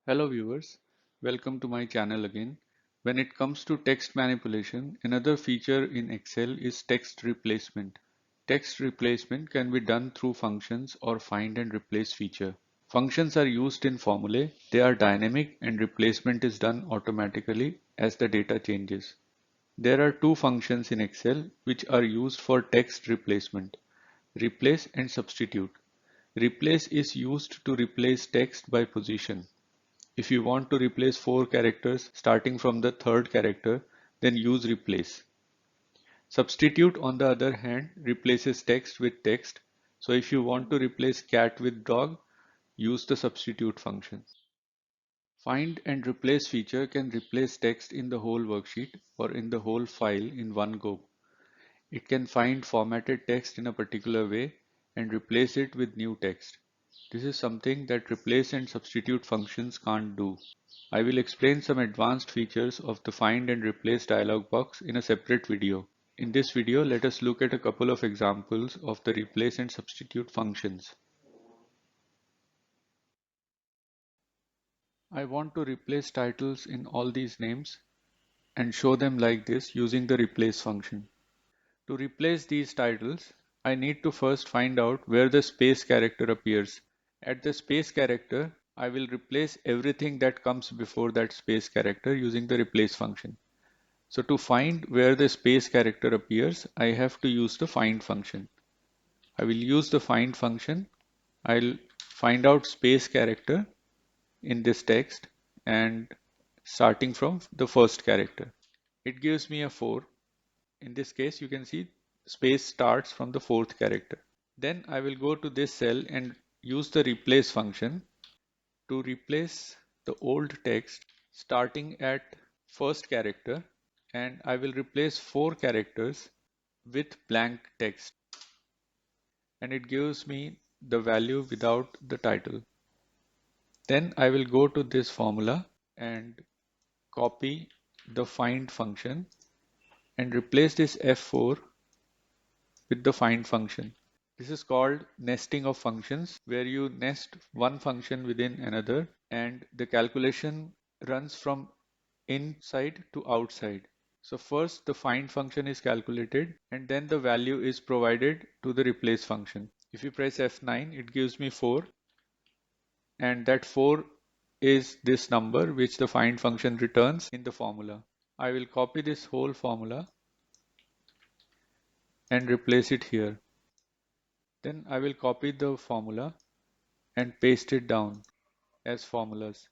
Hello viewers, welcome to my channel again. When it comes to text manipulation, another feature in Excel is text replacement. Text replacement can be done through functions or find and replace feature. Functions are used in formulae, they are dynamic and replacement is done automatically as the data changes. There are two functions in Excel which are used for text replacement, replace and substitute. Replace is used to replace text by position. If you want to replace 4 characters starting from the third character, then use replace. Substitute, on the other hand, replaces text with text. So if you want to replace cat with dog, use the substitute function. Find and replace feature can replace text in the whole worksheet or in the whole file in one go. It can find formatted text in a particular way and replace it with new text. This is something that replace and substitute functions can't do. I will explain some advanced features of the Find and Replace dialog box in a separate video. In this video, let us look at a couple of examples of the replace and substitute functions. I want to replace titles in all these names and show them like this using the replace function. To replace these titles, I need to first find out where the space character appears. At the space character, I will replace everything that comes before that space character using the replace function. So to find where the space character appears, I have to use the find function. I will use the find function. I'll find out space character in this text and starting from the first character. It gives me a 4. In this case, you can see space starts from the fourth character. Then I will go to this cell and use the replace function to replace the old text starting at first character, and I will replace 4 characters with blank text, and it gives me the value without the title. Then I will go to this formula and copy the find function and replace this F4 with the find function. This is called nesting of functions, where you nest one function within another and the calculation runs from inside to outside. So first the find function is calculated and then the value is provided to the replace function. If you press F9, it gives me 4, and that 4 is this number which the find function returns in the formula. I will copy this whole formula and replace it here. Then I will copy the formula and paste it down as formulas.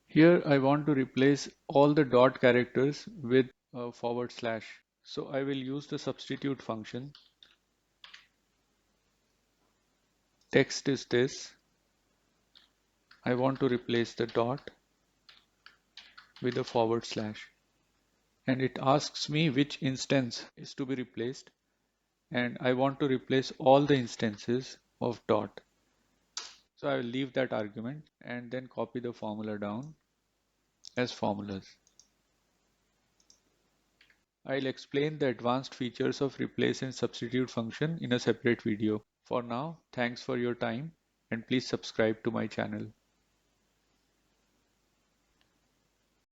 Here I want to replace all the dot characters with a forward slash. So I will use the substitute function. Text is this. I want to replace the dot with a forward slash. And it asks me which instance is to be replaced. And I want to replace all the instances of dot. So I will leave that argument and then copy the formula down as formulas. I'll explain the advanced features of replace and substitute function in a separate video. For now, thanks for your time and please subscribe to my channel.